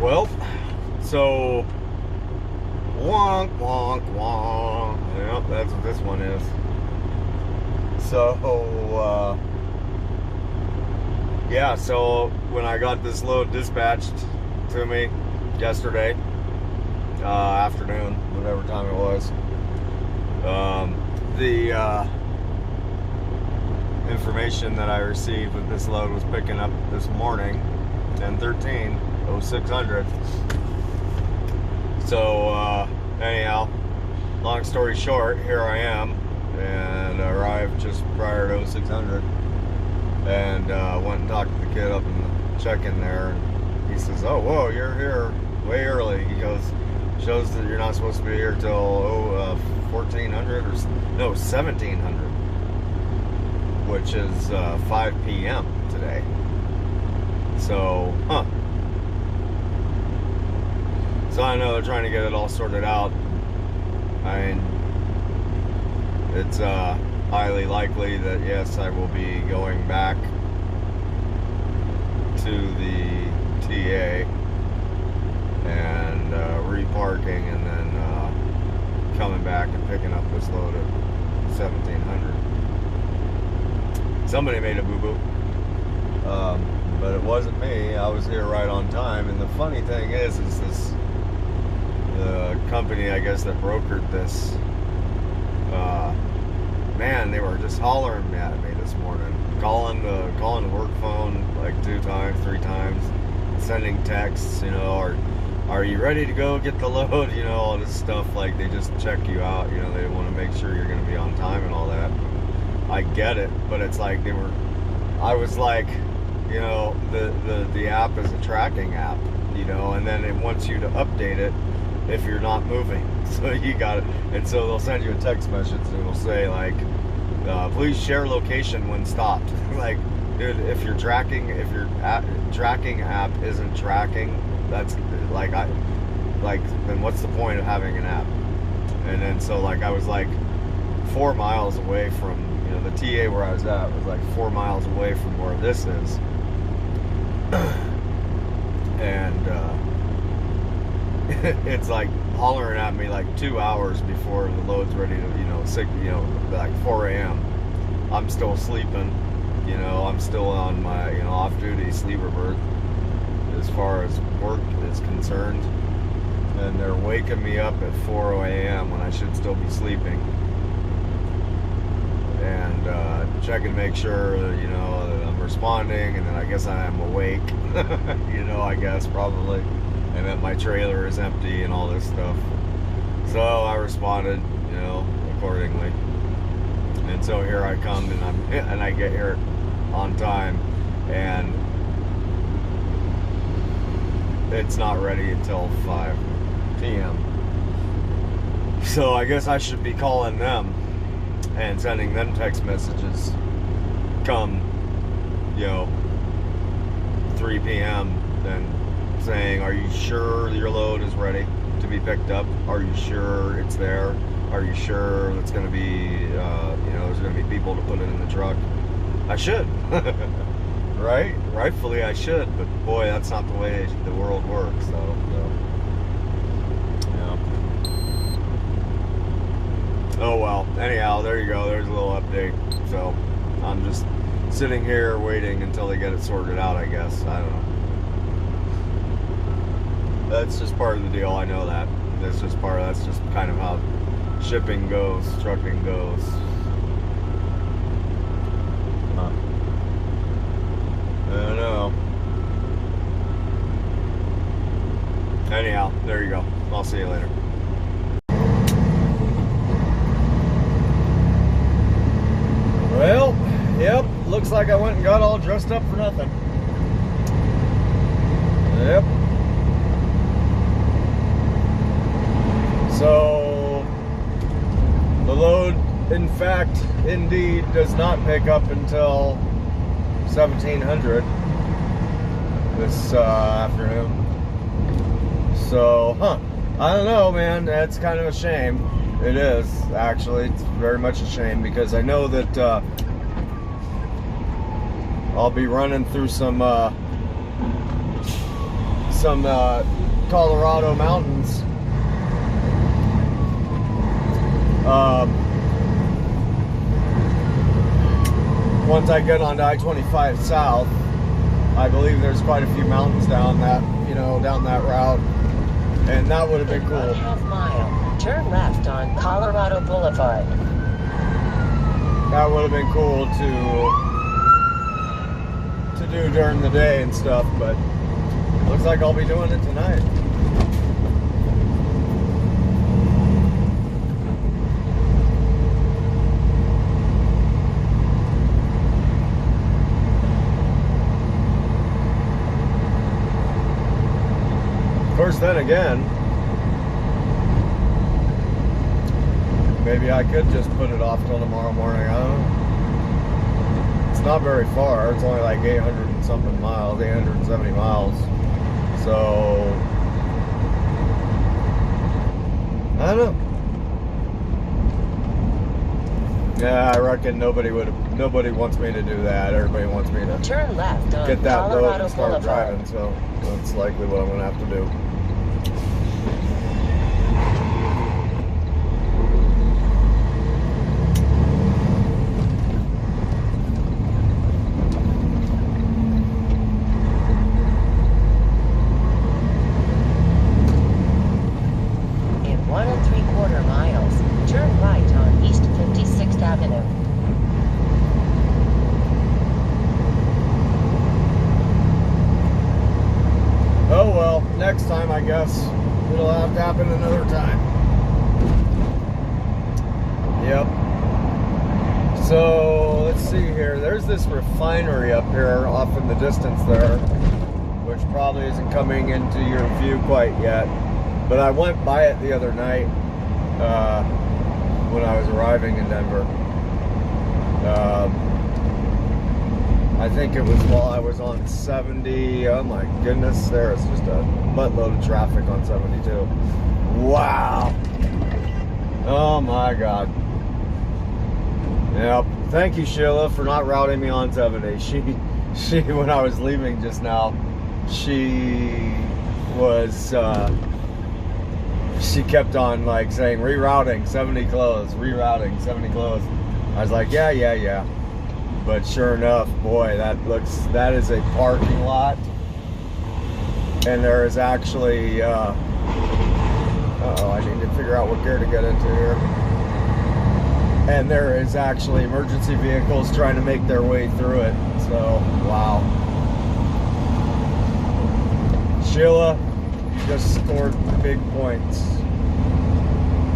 Well, so wonk wonk wonk. Yep, that's what this one is. So yeah, so when I got this load dispatched to me yesterday afternoon, whatever time it was, the information that I received that this load was picking up this morning, 10:13, 0600. So anyhow, long story short, here I am, and I arrived just prior to 0600, and went and talked to the kid up in the check-in there, and he says, "Oh, whoa, you're here way early." He goes, "Shows that you're not supposed to be here till 1400 or no 1700, which is 5 p.m. today." So, So I know they're trying to get it all sorted out. I mean, it's highly likely that yes, I will be going back to the TA and reparking, and then coming back and picking up this load at 1700. Somebody made a boo-boo, but it wasn't me. I was here right on time. And the funny thing is the company, I guess, that brokered this, man, they were just hollering at me this morning, calling the work phone like 2 times, 3 times, sending texts, you know, are you ready to go get the load, you know, all this stuff. Like, they just check you out, you know, they want to make sure you're going to be on time and all that. I get it, but it's like I was like, you know, the app is a tracking app, you know, and then it wants you to update it if you're not moving. So you got it. And so they'll send you a text message and it'll say like, please share location when stopped. Like, dude, if your tracking app isn't tracking, that's like, then what's the point of having an app? And then so like I was like 4 miles away from, you know, the TA where I was at was like 4 miles away from where this is. And it's like hollering at me like 2 hours before the load's ready to, you know, like 4 a.m. I'm still sleeping, you know, I'm still on my, you know, off-duty sleeper berth as far as work is concerned, and they're waking me up at 4 a.m. when I should still be sleeping, and checking to make sure that, you know, that I'm responding, and then I guess I am awake, you know, I guess probably, and that my trailer is empty and all this stuff. So I responded, you know, accordingly. And so here I come, and I get here on time, and it's not ready until 5 p.m. So I guess I should be calling them and sending them text messages come, you know, 3 p.m. then saying, are you sure your load is ready to be picked up? Are you sure it's there? Are you sure it's going to be, you know, there's going to be people to put it in the truck? I should, right? Rightfully I should, but boy, that's not the way the world works, so yeah. Oh well, anyhow, there you go, there's a little update. So I'm just sitting here waiting until they get it sorted out, I guess. I don't know. That's just part of the deal, I know that. That's just kind of how shipping goes, trucking goes. I don't know. Anyhow, there you go. I'll see you later. Well, yep, looks like I went and got all dressed up for nothing. Yep. So, the load, in fact, indeed, does not pick up until 1700 this afternoon. So, I don't know, man. That's kind of a shame. It is, actually. It's very much a shame, because I know that I'll be running through some some Colorado mountains. Once I get onto I-25 south, I believe there's quite a few mountains down that, down that route, and that would have been cool. 1/2 mile, turn left on Colorado Boulevard. That would have been cool to do during the day and stuff, but looks like I'll be doing it tonight. Of course, then again, maybe I could just put it off till tomorrow morning. I don't know. It's not very far. It's only like 800 and something miles, 870 miles. So, I don't know. Yeah, I reckon nobody wants me to do that. Everybody wants me to turn left on get that Colorado load and start Boulevard. driving. So that's likely what I'm gonna have to do. In 1 3/4 miles, turn right on East 56th Avenue. Oh well, next time I guess it'll have to happen another time. Yep. So let's see here. There's this refinery up here off in the distance there, which probably isn't coming into your view quite yet. But I went by it the other night when I was arriving in Denver. I think it was while I was on 70. Oh my goodness, there is just a buttload of traffic on 72. Wow. Oh my God. Yep. Thank you, Sheila, for not routing me on 70. She when I was leaving just now, she was, she kept on like saying, rerouting, 70 closed, rerouting, 70 closed. I was like, yeah. But sure enough, boy, that is a parking lot. And there is actually, uh-oh, I need to figure out what gear to get into here. And there is actually emergency vehicles trying to make their way through it. So, wow. Sheila, you just scored big points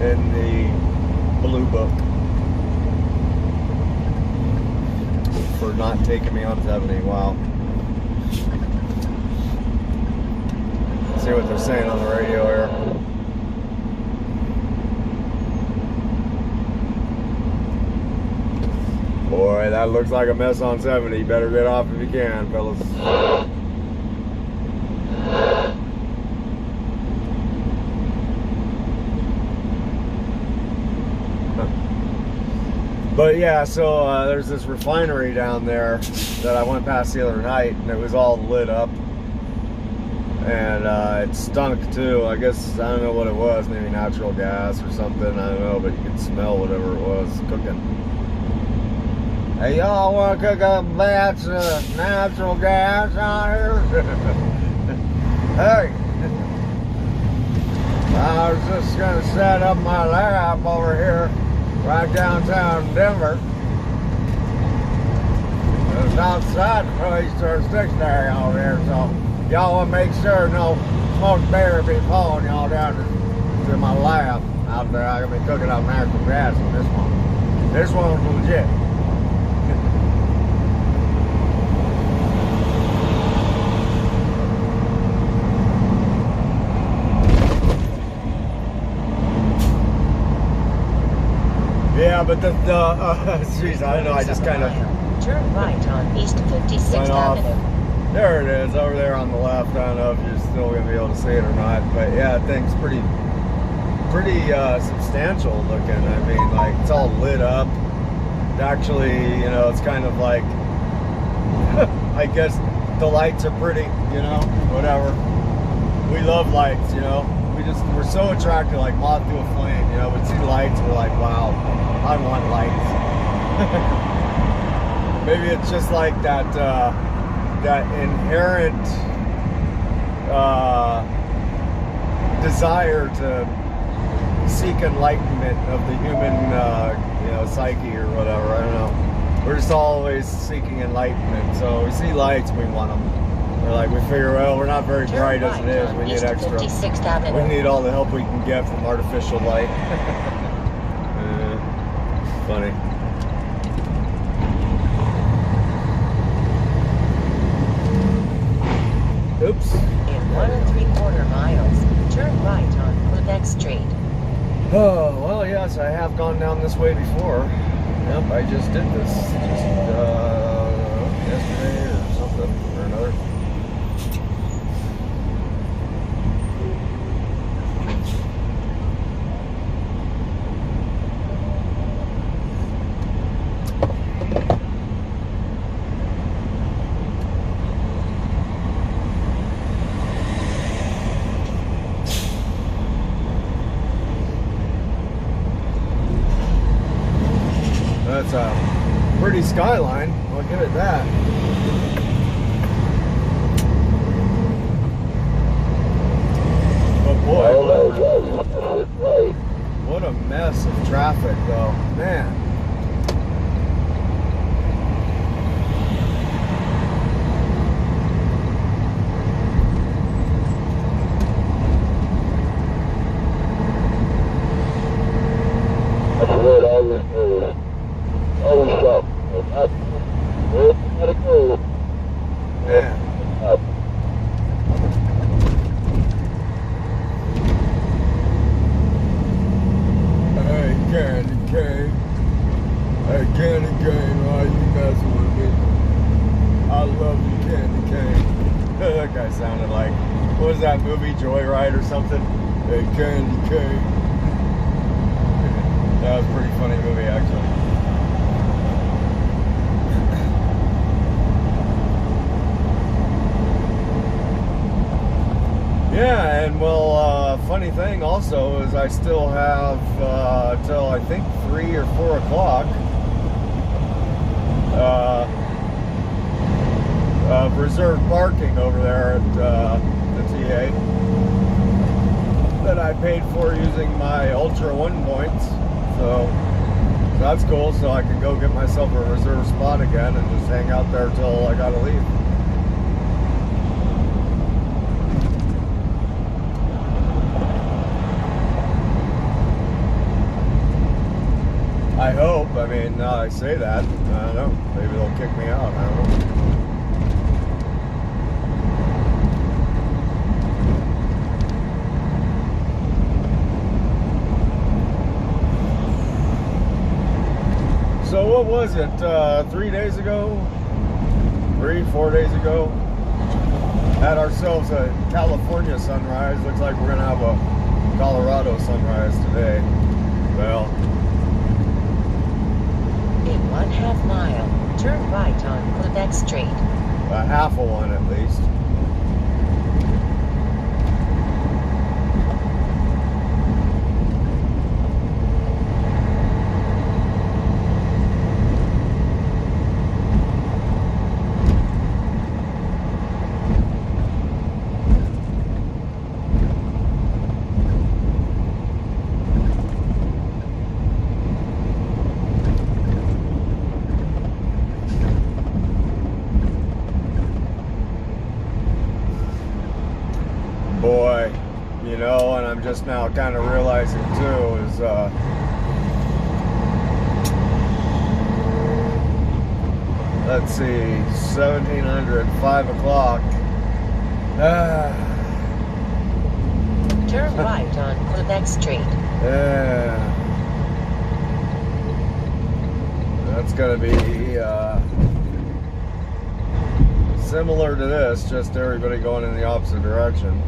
in the blue book for not taking me on 70. Wow. Let's see what they're saying on the radio here. Boy, that looks like a mess on 70. Better get off if you can, fellas. But yeah, so there's this refinery down there that I went past the other night, and it was all lit up. And it stunk too. I guess, I don't know what it was, maybe natural gas or something, I don't know, but you could smell whatever it was cooking. Hey, y'all want to cook up batch of natural gas out here? Hey, I was just going to set up my lab over here, right downtown Denver. It's outside the police jurisdiction area over here, so y'all want to make sure no smoke bear be following y'all down to my lab out there. I'm going to be cooking up natural gas on this one. This one's legit. Yeah, but geez, I don't know, I just kind of turn right on East 56th Avenue. There it is, over there on the left. I don't know if you're still going to be able to see it or not, but yeah, that thing's pretty substantial looking. I mean, like, it's all lit up. Actually, you know, it's kind of like, I guess the lights are pretty, you know, whatever. we love lights, you know. We're so attracted, like moth to a flame, you know. We see lights, we're like, wow, I want lights. Maybe it's just like that that inherent desire to seek enlightenment of the human, you know, psyche or whatever. I don't know. We're just always seeking enlightenment. So we see lights, we want them. We're like, we figure, well, we're not very bright as it is. We need extra. We need all the help we can get from artificial light. Funny. Oops. In 1 3/4 miles, turn right on Quebec Street. Oh, well, yes, I have gone down this way before. Yep, I just did this yesterday or something or another. That's a pretty skyline, I'll give it that. But boy, what a mess of traffic though, man. That guy sounded like, what was that movie, Joyride or something? Hey, Candy cane. That was a pretty funny movie, actually. Yeah, and well, funny thing also is I still have till I think 3 or 4 o'clock of reserved parking over there at the TA that I paid for using my Ultra One points. So that's cool. So I can go get myself a reserved spot again and just hang out there till I gotta leave. I hope. I mean, now I say that, I don't know. Maybe they'll kick me out. I don't know. So what was it? 3 days ago? 4 days ago? Had ourselves a California sunrise. Looks like we're gonna have a Colorado sunrise today. Well, in 1/2 mile, turn right on Quebec Street. a half a one at least. Boy, you know, and I'm just now kind of realizing too is let's see, 1700, 5 o'clock. Turn right on Quebec Street. Yeah. That's gonna be similar to this, just everybody going in the opposite direction.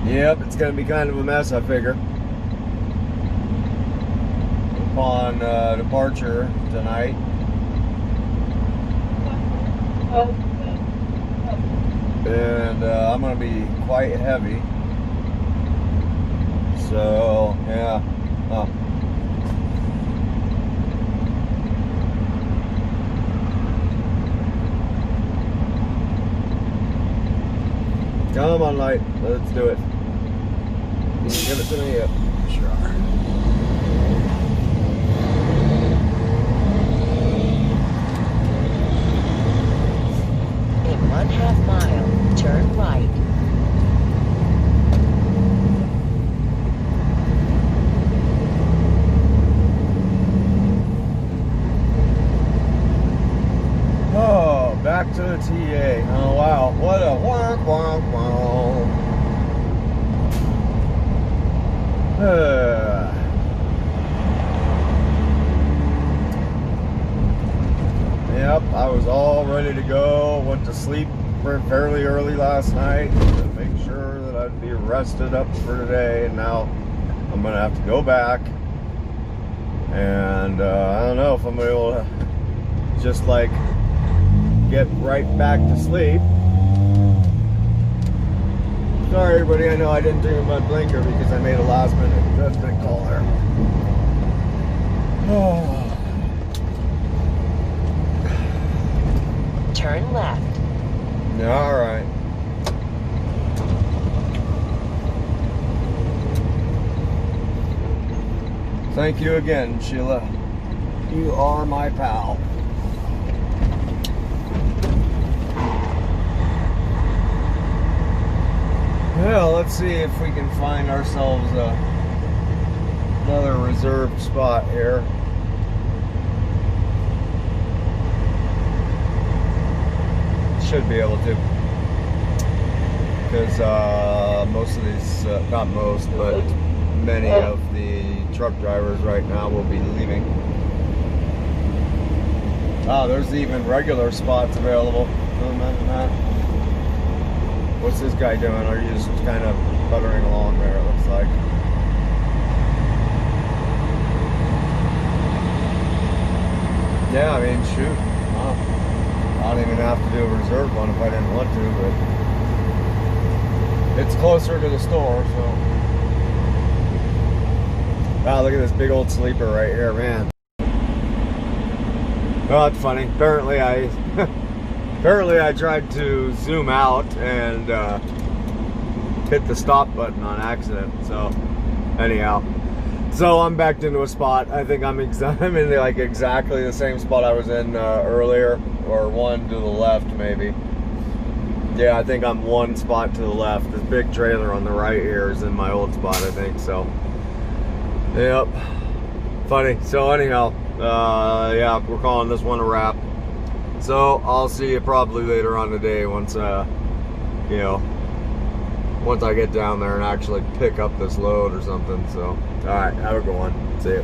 Yep, it's gonna be kind of a mess, I figure. Upon departure tonight. And I'm gonna be quite heavy. So, yeah. Come on, light. Let's do it. Can you give it to me? Yep. Sure. In 1/2 mile, turn right. Oh, back to the TA. Oh, wow. What a wonk, wonk, wonk. Yep, I was all ready to go. Went to sleep fairly early last night to make sure that I'd be rested up for today. And now I'm going to have to go back. And I don't know if I'm able to just like get right back to sleep. Sorry everybody, I know I didn't turn my blinker because I made a last minute judgment call there. Turn left. Alright. Thank you again, Sheila. You are my pal. Well, let's see if we can find ourselves another reserved spot here. Should be able to. Because most of these, not most, but many of the truck drivers right now will be leaving. Oh, there's even regular spots available. Imagine that. What's this guy doing? Are you just kind of puttering along there, it looks like? Yeah, I mean, shoot. Wow. I don't even have to do a reserve one if I didn't want to, but it's closer to the store, so. Wow, look at this big old sleeper right here, man. Oh, that's funny. Apparently I tried to zoom out and hit the stop button on accident. So anyhow, so I'm backed into a spot. I think I'm in like exactly the same spot I was in earlier, or one to the left maybe. Yeah, I think I'm one spot to the left. This big trailer on the right here is in my old spot, I think. So yep, funny. So anyhow, yeah, we're calling this one a wrap. So I'll see you probably later on today once you know, once I get down there and actually pick up this load or something. So all right, have a good one. See ya.